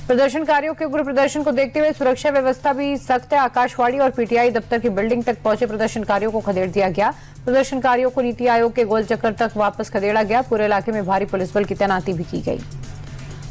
प्रदर्शनकारियों के उग्र प्रदर्शन को देखते हुए सुरक्षा व्यवस्था भी सख्त है। आकाशवाणी और पीटीआई दफ्तर की बिल्डिंग तक पहुंचे प्रदर्शनकारियों को खदेड़ दिया गया। प्रदर्शनकारियों को नीति आयोग के गोल चक्कर तक वापस खदेड़ा गया। पूरे इलाके में भारी पुलिस बल की तैनाती भी की गई।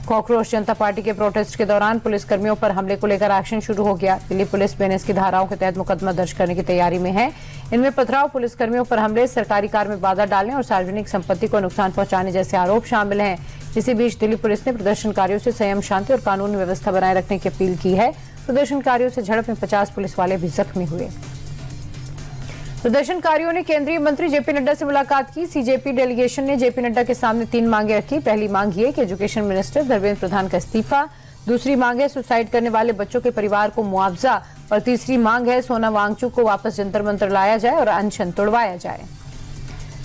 कॉकरोच जनता पार्टी के प्रोटेस्ट के दौरान पुलिसकर्मियों पर हमले को लेकर एक्शन शुरू हो गया। दिल्ली पुलिस बीएनएस की धाराओं के तहत मुकदमा दर्ज करने की तैयारी में है। इनमें पथराव, पुलिसकर्मियों पर हमले, सरकारी कार में बाधा डालने और सार्वजनिक संपत्ति को नुकसान पहुंचाने जैसे आरोप शामिल हैं। इसी बीच दिल्ली पुलिस ने प्रदर्शनकारियों से संयम, शांति और कानून व्यवस्था बनाए रखने की अपील की है। प्रदर्शनकारियों से झड़प में 50 पुलिस वाले भी जख्मी हुए। प्रदर्शनकारियों ने केंद्रीय मंत्री जेपी नड्डा से मुलाकात की। सीजेपी डेलीगेशन ने जेपी नड्डा के सामने 3 मांगे रखी। पहली मांग ये कि एजुकेशन मिनिस्टर धर्मेंद्र प्रधान का इस्तीफा, दूसरी मांग है सुसाइड करने वाले बच्चों के परिवार को मुआवजा और तीसरी मांग है सोनम वांगचुक को वापस जंतर मंतर लाया जाए और अनशन तोड़वाया जाए।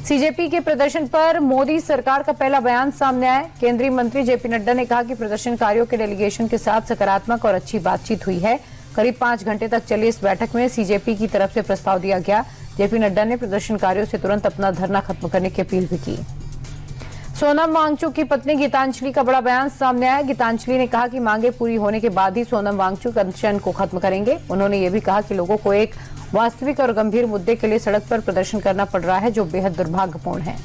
सीजेपी के प्रदर्शन पर मोदी सरकार का पहला बयान सामने आया। केंद्रीय मंत्री जेपी नड्डा ने कहा कि प्रदर्शनकारियों के डेलीगेशन के साथ सकारात्मक और अच्छी बातचीत हुई है। करीब 5 घंटे तक चली इस बैठक में सीजेपी की तरफ से प्रस्ताव दिया गया। जेपी नड्डा ने प्रदर्शनकारियों से तुरंत अपना धरना खत्म करने की अपील भी की। सोनम वांगचुक की पत्नी गीतांजलि का बड़ा बयान सामने आया। गीतांजलि ने कहा कि मांगे पूरी होने के बाद ही सोनम वांगचुक अनशन को खत्म करेंगे। उन्होंने ये भी कहा कि लोगों को एक वास्तविक और गंभीर मुद्दे के लिए सड़क पर प्रदर्शन करना पड़ रहा है, जो बेहद दुर्भाग्यपूर्ण है।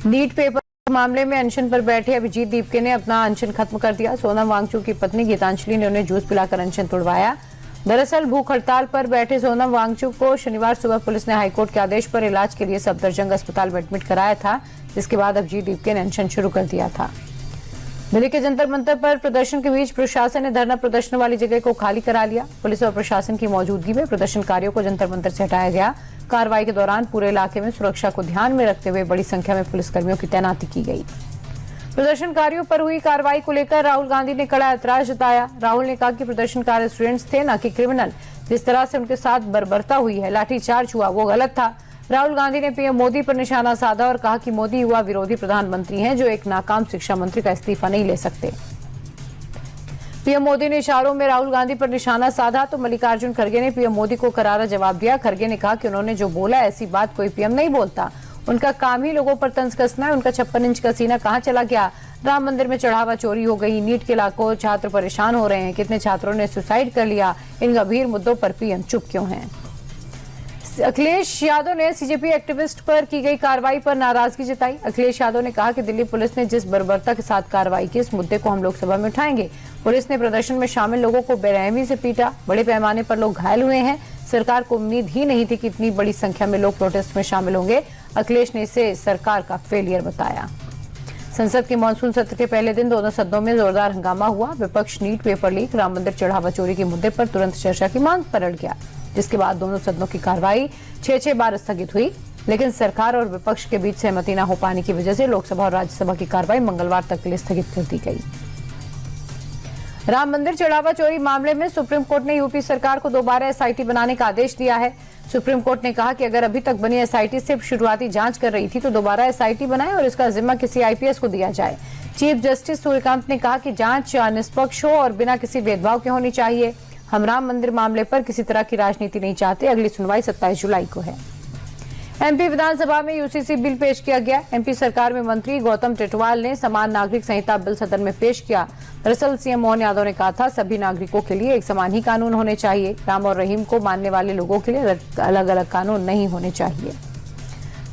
नीट पेपर मामले में अनशन पर बैठे अभिजीत दीपके ने अपना अनशन खत्म कर दिया। सोनम वांगचुक की पत्नी गीतांजलि ने उन्हें जूस पिलाकर अनशन तोड़वाया। दरअसल भूख हड़ताल पर बैठे सोनम वांगचुक को शनिवार सुबह पुलिस ने हाईकोर्ट के आदेश पर इलाज के लिए सफदरजंग अस्पताल में एडमिट कराया था, जिसके बाद अभिजीत दीपके ने अनशन शुरू कर दिया था। दिल्ली के जंतर मंतर पर प्रदर्शन के बीच प्रशासन ने धरना प्रदर्शन वाली जगह को खाली करा लिया। पुलिस और प्रशासन की मौजूदगी में प्रदर्शनकारियों को जंतर मंतर से हटाया गया। कार्रवाई के दौरान पूरे इलाके में सुरक्षा को ध्यान में रखते हुए बड़ी संख्या में पुलिसकर्मियों की तैनाती की गई। प्रदर्शनकारियों पर हुई कार्रवाई को लेकर राहुल गांधी ने कड़ा ऐतराज जताया। राहुल ने कहा कि प्रदर्शनकारी स्टूडेंट्स थे, न कि क्रिमिनल। जिस तरह से उनके साथ बर्बरता हुई है, लाठीचार्ज हुआ, वो गलत था। राहुल गांधी ने पीएम मोदी पर निशाना साधा और कहा कि मोदी युवा विरोधी प्रधानमंत्री हैं, जो एक नाकाम शिक्षा मंत्री का इस्तीफा नहीं ले सकते। पीएम मोदी ने इशारों में राहुल गांधी पर निशाना साधा तो मल्लिकार्जुन खड़गे ने पीएम मोदी को करारा जवाब दिया। खड़गे ने कहा कि उन्होंने जो बोला ऐसी बात कोई पीएम नहीं बोलता। उनका काम ही लोगों पर तंज कसना है। उनका 56 इंच का सीना कहां चला गया? राम मंदिर में चढ़ावा चोरी हो गई, नीट के लाखों छात्र परेशान हो रहे हैं, कितने छात्रों ने सुसाइड कर लिया। इन गंभीर मुद्दों पर पीएम चुप क्यों हैं? अखिलेश यादव ने सीजेपी एक्टिविस्ट पर की गई कार्रवाई पर नाराजगी जताई। अखिलेश यादव ने कहा कि दिल्ली पुलिस ने जिस बर्बरता के साथ कार्रवाई की, इस मुद्दे को हम लोकसभा में उठाएंगे। पुलिस ने प्रदर्शन में शामिल लोगों को बेरहमी से पीटा। बड़े पैमाने पर लोग घायल हुए हैं। सरकार को उम्मीद ही नहीं थी कि इतनी बड़ी संख्या में लोग प्रोटेस्ट में शामिल होंगे। अखिलेश ने इसे सरकार का फेलियर बताया। संसद के मानसून सत्र के पहले दिन दोनों सदनों में जोरदार हंगामा हुआ। विपक्ष नीट पेपर लीक, राम मंदिर चढ़ावा चोरी के मुद्दे पर तुरंत चर्चा की मांग पर अड़ गया, जिसके बाद दोनों सदनों की कार्रवाई 6 बार स्थगित हुई। लेकिन सरकार और विपक्ष के बीच सहमति न हो पाने की वजह से लोकसभा और राज्यसभा की कार्रवाई मंगलवार तक के लिए स्थगित कर दी गई। राम मंदिर चढ़ावा चोरी मामले में सुप्रीम कोर्ट ने यूपी सरकार को दोबारा एसआईटी बनाने का आदेश दिया है। सुप्रीम कोर्ट ने कहा कि अगर अभी तक बनी एसआईटी सिर्फ शुरुआती जांच कर रही थी तो दोबारा एसआईटी बनाए और इसका जिम्मा किसी आईपीएस को दिया जाए। चीफ जस्टिस सूर्यकांत ने कहा कि जांच निष्पक्ष हो और बिना किसी भेदभाव के होनी चाहिए। हम राम मंदिर मामले पर किसी तरह की राजनीति नहीं चाहते। अगली सुनवाई 27 जुलाई को है। एमपी विधानसभा में यूसीसी बिल पेश किया गया। एमपी सरकार में मंत्री गौतम टेटवाल ने समान नागरिक संहिता बिल सदन में पेश किया। दरअसल सीएम मोहन यादव ने कहा था, सभी नागरिकों के लिए एक समान ही कानून होने चाहिए। राम और रहीम को मानने वाले लोगों के लिए अलग अलग कानून नहीं होने चाहिए।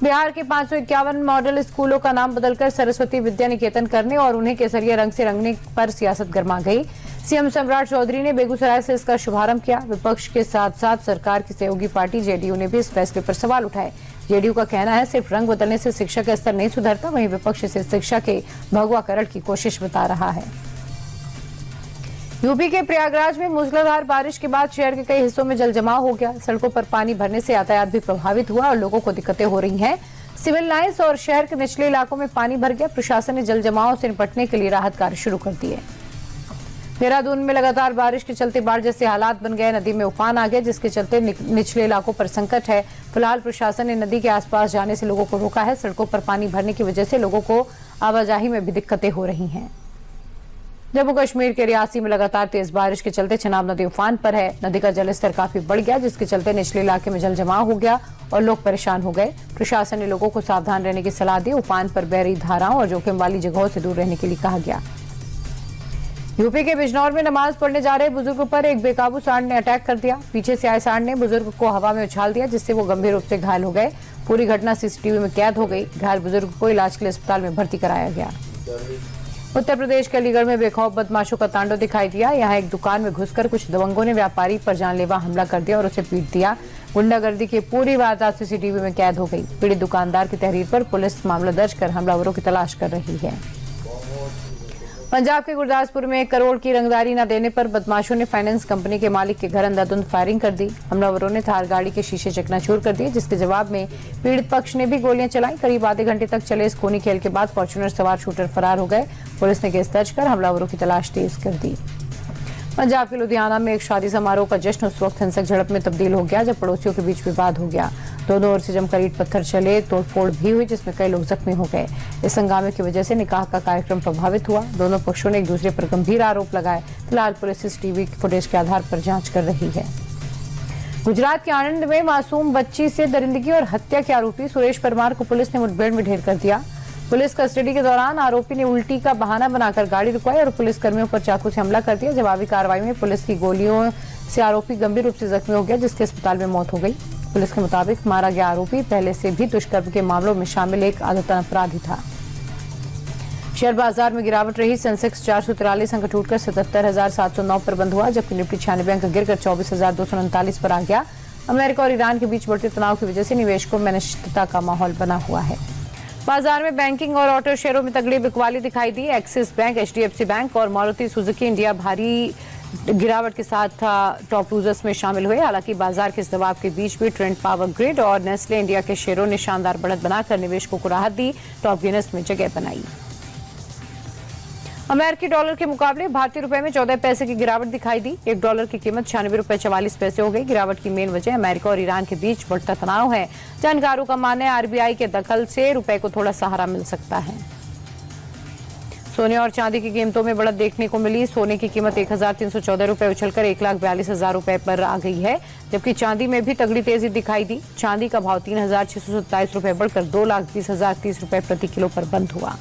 बिहार के 551 मॉडल स्कूलों का नाम बदलकर सरस्वती विद्या निकेतन करने और उन्हें केसरिया रंग से रंगने पर सियासत गर्मा गई। सीएम सम्राट चौधरी ने बेगूसराय से इसका शुभारंभ किया। विपक्ष के साथ साथ सरकार की सहयोगी पार्टी जेडीयू ने भी इस फैसले पर सवाल उठाए। जेडीयू का कहना है सिर्फ रंग बदलने से शिक्षा का स्तर नहीं सुधरता, वहीं विपक्ष इसे शिक्षा के भगवाकरण की कोशिश बता रहा है। यूपी के प्रयागराज में मूसलाधार बारिश के बाद शहर के कई हिस्सों में जल जमाव हो गया। सड़कों पर पानी भरने से यातायात भी प्रभावित हुआ और लोगों को दिक्कतें हो रही हैं। सिविल लाइंस और शहर के निचले इलाकों में पानी भर गया। प्रशासन ने जल जमाव से निपटने के लिए राहत कार्य शुरू कर दिए। देहरादून में लगातार बारिश के चलते बाढ़ जैसे हालात बन गए। नदी में उफान आ गया, जिसके चलते निचले इलाकों पर संकट है। फिलहाल प्रशासन ने नदी के आसपास जाने से लोगों को रोका है। सड़कों पर पानी भरने की वजह से लोगों को आवाजाही में भी दिक्कतें हो रही हैं। जम्मू कश्मीर के रियासी में लगातार तेज बारिश के चलते चनाब नदी उफान पर है। नदी का जलस्तर काफी बढ़ गया, जिसके चलते निचले इलाके में जल जमाव हो गया और लोग परेशान हो गए। प्रशासन ने लोगों को सावधान रहने की सलाह दी। उफान पर बह रही धाराओं और जोखिम वाली जगहों से दूर रहने के लिए कहा गया। यूपी के बिजनौर में नमाज पढ़ने जा रहे बुजुर्ग पर एक बेकाबू सांड ने अटैक कर दिया। पीछे से आए सांड ने बुजुर्ग को हवा में उछाल दिया, जिससे वो गंभीर रूप से घायल हो गए। पूरी घटना सीसीटीवी में कैद हो गई। घायल बुजुर्ग को इलाज के लिए अस्पताल में भर्ती कराया गया। उत्तर प्रदेश के अलीगढ़ में बेखौफ बदमाशों का तांडव दिखाई दिया। यहाँ एक दुकान में घुसकर कुछ दबंगों ने व्यापारी पर जानलेवा हमला कर दिया और उसे पीट दिया। गुंडागर्दी की पूरी वारदात सीसीटीवी में कैद हो गई। पीड़ित दुकानदार की तहरीर पर पुलिस मामला दर्ज कर हमलावरों की तलाश कर रही है। पंजाब के गुरदासपुर में 1 करोड़ की रंगदारी न देने पर बदमाशों ने फाइनेंस कंपनी के मालिक के घर अंधाधुंध फायरिंग कर दी। हमलावरों ने थार गाड़ी के शीशे चकनाचूर कर दिए, जिसके जवाब में पीड़ित पक्ष ने भी गोलियां चलाई। करीब आधे घंटे तक चले इस खूनी खेल के बाद फॉर्च्यूनर सवार शूटर फरार हो गए। पुलिस ने केस दर्ज कर हमलावरों की तलाश तेज कर दी। पंजाब के लुधियाना में एक शादी समारोह का जश्न उस वक्त हिंसक झड़प में तब्दील हो गया जब पड़ोसियों के बीच विवाद हो गया। दोनों ओर से जमकर ईंट पत्थर चले, तोड़फोड़ भी हुई, जिसमें कई लोग जख्मी हो गए। इस हंगामे की वजह से निकाह का कार्यक्रम प्रभावित हुआ। दोनों पक्षों ने एक दूसरे पर गंभीर आरोप लगाए। फिलहाल पुलिस सीसीटीवी फुटेज के आधार पर जांच कर रही है। गुजरात के आणंद में मासूम बच्ची से दरिंदगी और हत्या के आरोपी सुरेश परमार को पुलिस ने मुठभेड़ में ढेर कर दिया। पुलिस कस्टडी के दौरान आरोपी ने उल्टी का बहाना बनाकर गाड़ी रुकवाई और पुलिस कर्मियों पर चाकू से हमला कर दिया। जवाबी कार्रवाई में पुलिस की गोलियों से आरोपी गंभीर रूप से जख्मी हो गया, जिसके अस्पताल में मौत हो गई। पुलिस के मुताबिक मारा गया आरोपी पहले से भी दुष्कर्म के मामलों में शामिल एक आदतन अपराधी था। शेयर बाजार में गिरावट रही। सेंसेक्स 443 अंक टूटकर 77,709 पर बंद हुआ, जबकि निफ्टी 96 अंक गिरकर 24,239 पर आ गया। अमेरिका और ईरान के बीच बढ़ते तनाव की वजह से निवेशकों में अनिश्चितता का माहौल बना हुआ है। बाजार में बैंकिंग और ऑटो शेयरों में तगड़ी बिकवाली दिखाई दी। एक्सिस बैंक, एचडीएफसी बैंक और मारुति सुजुकी इंडिया भारी गिरावट के साथ टॉप लूजर्स में शामिल हुए। हालांकि बाजार के इस दबाव के बीच भी ट्रेंड पावर ग्रिड और नेस्ले इंडिया के शेयरों ने शानदार बढ़त बनाकर निवेशकों को राहत दी, टॉप गेनर्स में जगह बनाई। अमेरिकी डॉलर के मुकाबले भारतीय रुपए में 14 पैसे की गिरावट दिखाई दी। $1 की कीमत 96 रुपए 44 पैसे हो गई। गिरावट की मेन वजह अमेरिका और ईरान के बीच बढ़ता तनाव है। जानकारों का मानना है आरबीआई के दखल से रुपए को थोड़ा सहारा मिल सकता है। सोने और चांदी की कीमतों में बढ़त देखने को मिली। सोने की कीमत 1,314 रुपए उछलकर 1,42,000 रुपए पर आ गई है, जबकि चांदी में भी तगड़ी तेजी दिखाई दी। चांदी का भाव 3,627 रुपए बढ़कर 2,20,030 रुपए प्रति किलो पर बंद हुआ।